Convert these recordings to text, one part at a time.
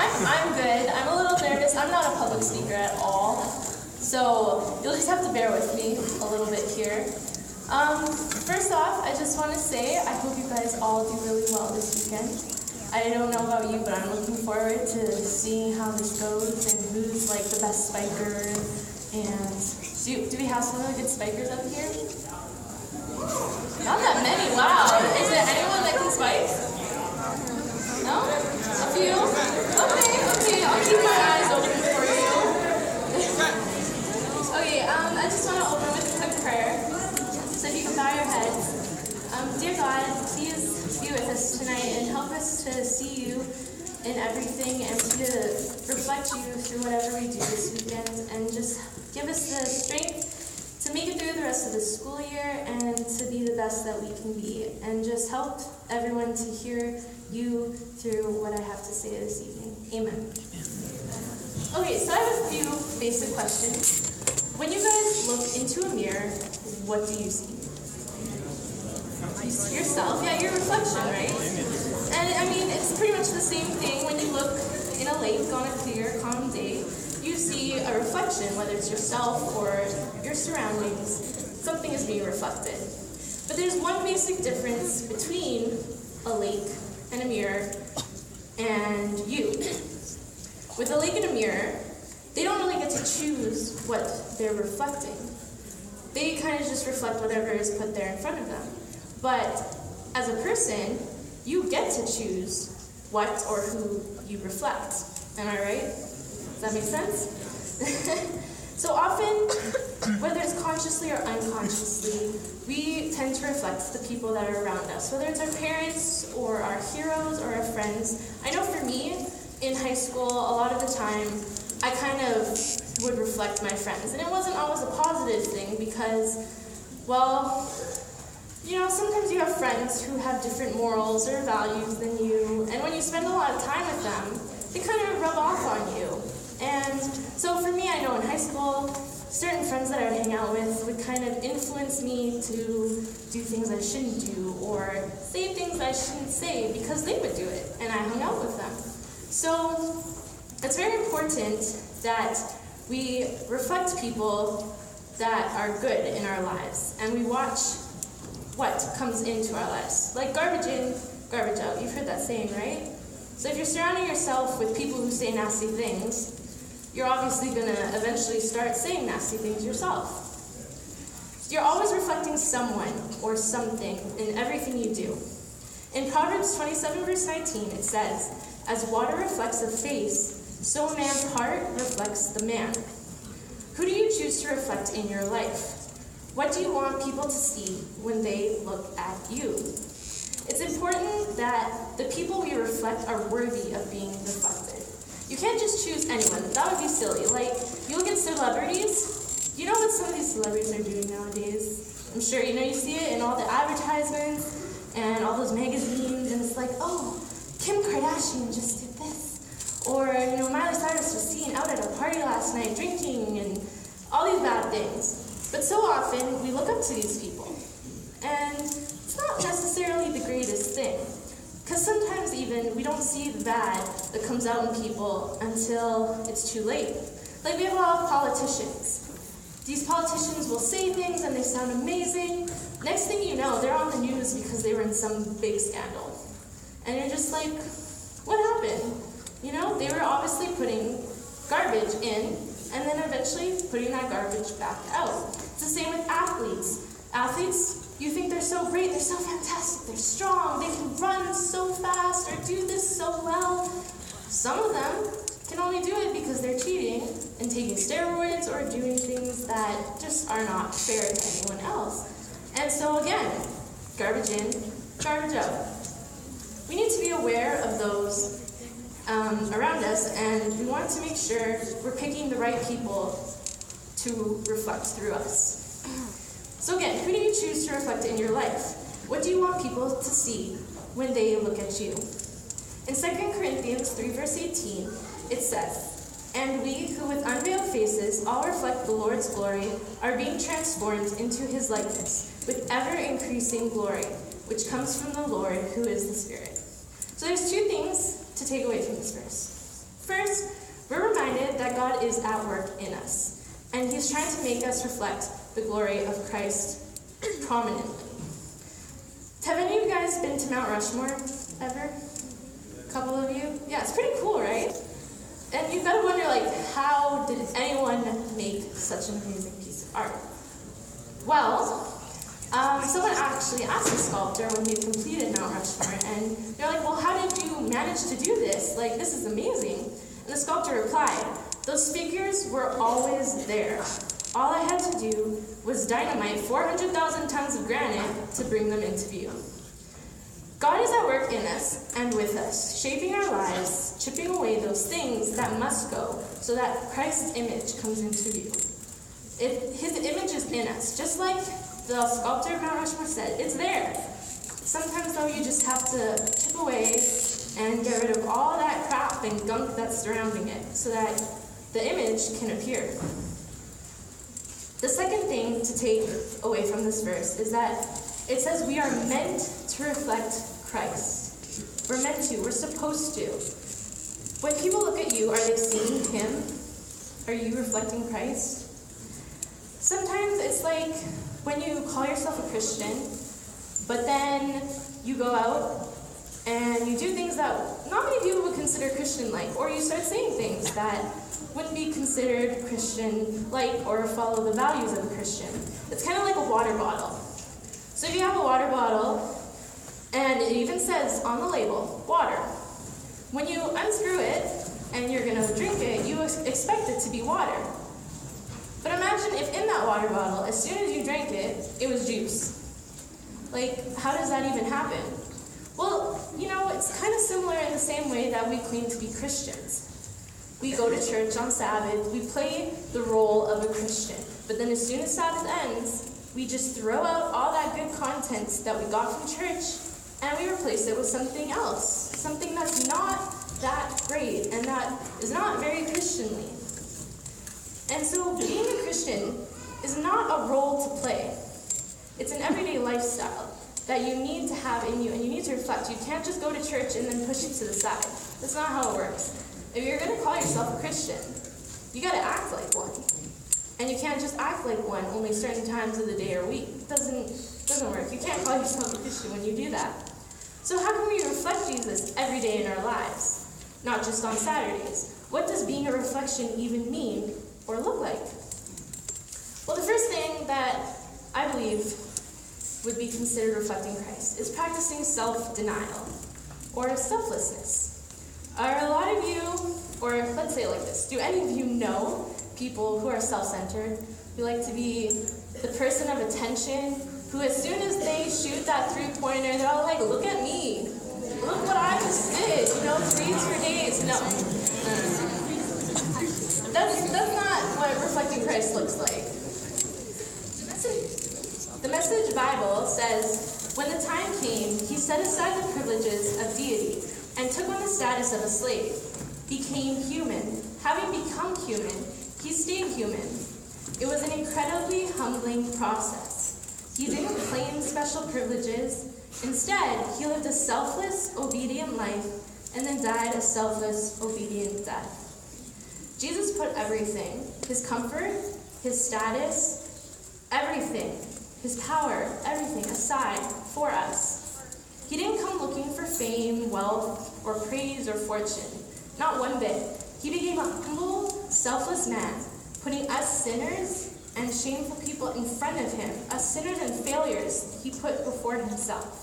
I'm good. I'm a little nervous. I'm not a public speaker at all. So you'll just have to bear with me a little bit here. First off, I just want to say I hope you guys all do really well this weekend. I don't know about you, but I'm looking forward to seeing how this goes and who's like the best spiker. And do we have some really good spikers up here? Not that many. Wow. Is there anyone that can spike? No? A few? Okay. I'll keep my eyes open for you. Okay, I just want to open with a quick prayer. So if you can bow your heads. Dear God, please be with us tonight and help us to see you in everything and to reflect you through whatever we do this weekend. And just give us the strength to make it through the rest of the school year and to be the best that we can be. And just help everyone to hear you through what I have to say this evening. Amen. Okay, so I have a few basic questions. When you guys look into a mirror, what do you see? Yourself. Yeah, your reflection, right? And I mean, it's pretty much the same thing when you look in a lake on a clear, calm day. You see a reflection, whether it's yourself or your surroundings. Something is being reflected. But there's one basic difference between a lake and a mirror and you. With a lake and a mirror, they don't really get to choose what they're reflecting. They kind of just reflect whatever is put there in front of them. But as a person, you get to choose what or who you reflect. Am I right? Does that make sense? So often, whether it's consciously or unconsciously, we tend to reflect the people that are around us, whether it's our parents or our heroes or our friends. I know for me, in high school, a lot of the time, I kind of would reflect my friends. And it wasn't always a positive thing because, well, you know, sometimes you have friends who have different morals or values than you, and when you spend a lot of time with them, they kind of rub off on you. And so for me, I know in high school, certain friends that I would hang out with would kind of influence me to do things I shouldn't do or say things I shouldn't say because they would do it, and I hung out with them. So it's very important that we reflect people that are good in our lives, and we watch what comes into our lives. Like garbage in, garbage out. You've heard that saying, right? So if you're surrounding yourself with people who say nasty things, you're obviously going to eventually start saying nasty things yourself. You're always reflecting someone or something in everything you do. In Proverbs 27, verse 19, it says, "As water reflects a face, so a man's heart reflects the man." Who do you choose to reflect in your life? What do you want people to see when they look at you? It's important that the people we reflect are worthy of being reflected. You can't just choose anyone. That would be silly. Like, you look at celebrities, you know what some of these celebrities are doing nowadays? I'm sure, you see it in all the advertisements and all those magazines, and it's like, oh, Kim Kardashian just did this. Or, Miley Cyrus was seen out at a party last night drinking and all these bad things. But so often, we look up to these people, and it's not necessarily the greatest thing, because sometimes even we don't see the bad that comes out in people until it's too late. Like, we have a lot of politicians. These politicians will say things and they sound amazing. Next thing you know, they're on the news because they were in some big scandal. And you're just like, what happened? They were obviously putting garbage in, and then eventually putting that garbage back out. It's the same with athletes. Athletes, you think they're so great, they're so fantastic, they're strong, they can run so fast or do this so well. Some of them can only do it because they're cheating and taking steroids or doing things that just are not fair to anyone else. And so again, garbage in, garbage out. We need to be aware of those around us, and we want to make sure we're picking the right people to reflect through us. So again, who do you choose to reflect in your life? What do you want people to see when they look at you? In 2 Corinthians 3, verse 18, it says, "And we who with unveiled faces all reflect the Lord's glory are being transformed into his likeness with ever-increasing glory, which comes from the Lord who is the Spirit." So there's two things to take away from this verse. First, we're reminded that God is at work in us, and he's trying to make us reflect the glory of Christ prominently. Have any of you guys been to Mount Rushmore ever? A couple of you? Yeah, it's pretty cool, right? And you've got to wonder, how did anyone make such an amazing piece of art? Well, someone actually asked the sculptor when he completed Mount Rushmore, and they're like, well, how did you manage to do this? This is amazing. And the sculptor replied, those figures were always there. All I had to do was dynamite 400,000 tons of granite to bring them into view. God is at work in us and with us, shaping our lives, chipping away those things that must go so that Christ's image comes into view. His image is in us, just like the sculptor of Mount Rushmore said, it's there. Sometimes, though, you just have to chip away and get rid of all that crap and gunk that's surrounding it so that the image can appear. The second thing to take away from this verse is that it says we are meant to reflect Christ. We're meant to. We're supposed to. When people look at you, are they seeing him? Are you reflecting Christ? Sometimes it's like when you call yourself a Christian, but then you go out and you do things that not many people would consider Christian-like, or you start saying things that wouldn't be considered Christian-like or follow the values of a Christian. It's kind of like a water bottle. So if you have a water bottle, and it even says on the label, water, when you unscrew it and you're going to drink it, you expect it to be water. But imagine if in that water bottle, as soon as you drank it, it was juice. How does that even happen? Well, it's kind of similar in the same way that we claim to be Christians. We go to church on Sabbath, we play the role of a Christian, but then as soon as Sabbath ends, we just throw out all that good content that we got from church, and we replace it with something else, something that's not that great, and that is not very Christianly. And so being a Christian is not a role to play. It's an everyday lifestyle that you need to have in you, and you need to reflect. You can't just go to church and then push it to the side. That's not how it works. If you're going to call yourself a Christian, you got to act like one. And you can't just act like one only certain times of the day or week. It doesn't work. You can't call yourself a Christian when you do that. So how can we reflect Jesus every day in our lives, not just on Saturdays? What does being a reflection even mean or look like? Well, the first thing that I believe would be considered reflecting Christ is practicing self-denial or selflessness. Are a lot of you, or let's say it like this, do any of you know people who are self-centered, who like to be the person of attention, who as soon as they shoot that three-pointer, they're all like, look at me, look what I just did, 3 for days. No. That's not what reflecting Christ looks like. The Message Bible says, when the time came, he set aside the privileges of deity and took on the status of a slave, became human. Having become human, he stayed human. It was an incredibly humbling process. He didn't claim special privileges. Instead, he lived a selfless, obedient life and then died a selfless, obedient death. Jesus put everything, his comfort, his status, everything, his power, everything aside for us. He didn't come looking for fame, wealth, or praise or fortune. Not one bit. He became a humble, selfless man, putting us sinners and shameful people in front of him, us sinners and failures he put before himself.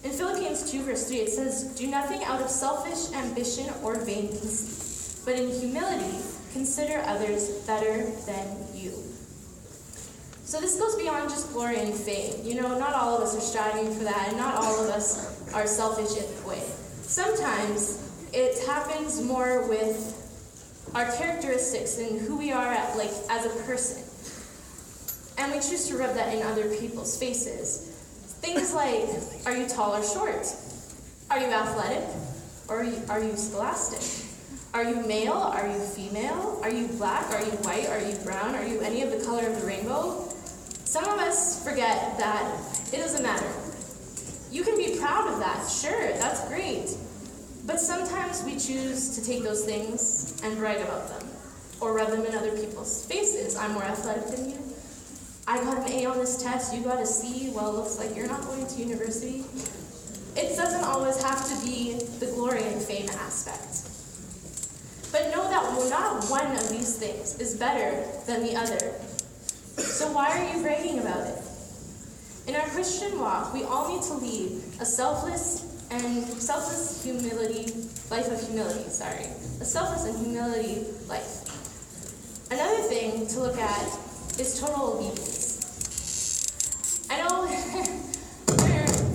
In Philippians 2 verse 3 it says, do nothing out of selfish ambition or vain conceit, but in humility consider others better than you. So this goes beyond just glory and fame. Not all of us are striving for that, and not all of us are selfish in that way. Sometimes it happens more with our characteristics and who we are as a person. And we choose to rub that in other people's faces. Things like, are you tall or short? Are you athletic? Or are you scholastic? Are you male? Are you female? Are you black? Are you white? Are you brown? Are you any of the color of the rainbow? Some of us forget that it doesn't matter. You can be proud of that, sure, that's great. But sometimes sometimes we choose to take those things and brag about them, or rub them in other people's faces. I'm more athletic than you. I got an A on this test, you got a C. Well, it looks like you're not going to university. It doesn't always have to be the glory and fame aspect. But know that not one of these things is better than the other. So why are you bragging about it? In our Christian walk, we all need to lead a selfless humility, life of humility, a selfless and humility life. Another thing to look at is total obedience. I know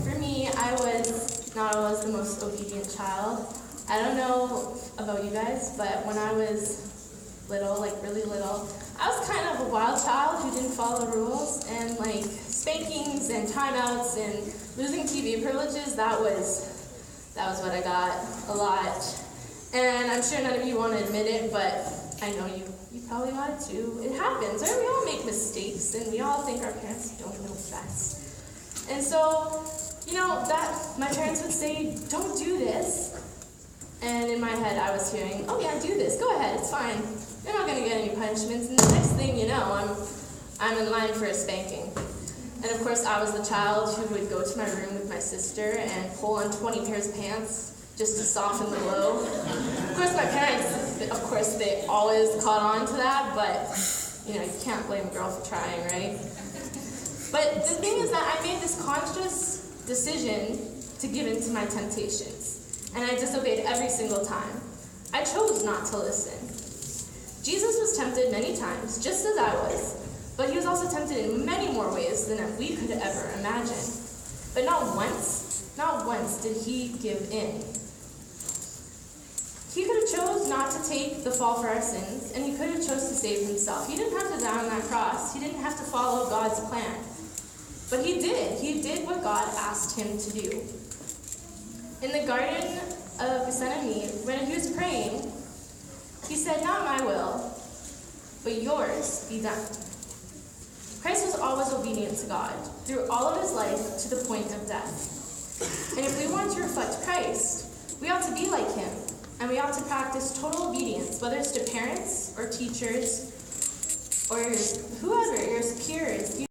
for me, I was not always the most obedient child. I don't know about you guys, but when I was little, like really little, I was kind of a wild child who didn't follow rules, and like spankings and timeouts and losing TV privileges, that was what I got a lot. And I'm sure none of you want to admit it, but I know you probably got it too. It happens, right? We all make mistakes, and we all think our parents don't know best. And so, that my parents would say, don't do this. And in my head, I was hearing, oh yeah, do this. Go ahead, it's fine. You're not going to get any punishments. And the next thing you know, I'm in line for a spanking. And of course, I was the child who would go to my room with my sister and pull on 20 pairs of pants just to soften the blow. Of course, my parents, they always caught on to that, but you can't blame a girl for trying, right? But the thing is that I made this conscious decision to give in to my temptations, and I disobeyed every single time. I chose not to listen. Jesus was tempted many times, just as I was, but he was also tempted in many more ways than we could ever imagine. But not once did he give in. He could have chose not to take the fall for our sins, and he could have chose to save himself. He didn't have to die on that cross. He didn't have to follow God's plan. But he did. He did what God asked him to do. In the Garden of Gethsemane, when he was praying, he said, not my will, but yours be done. Christ was always obedient to God through all of his life to the point of death. And if we want to reflect Christ, we ought to be like him, and we ought to practice total obedience, whether it's to parents or teachers or whoever, your superiors.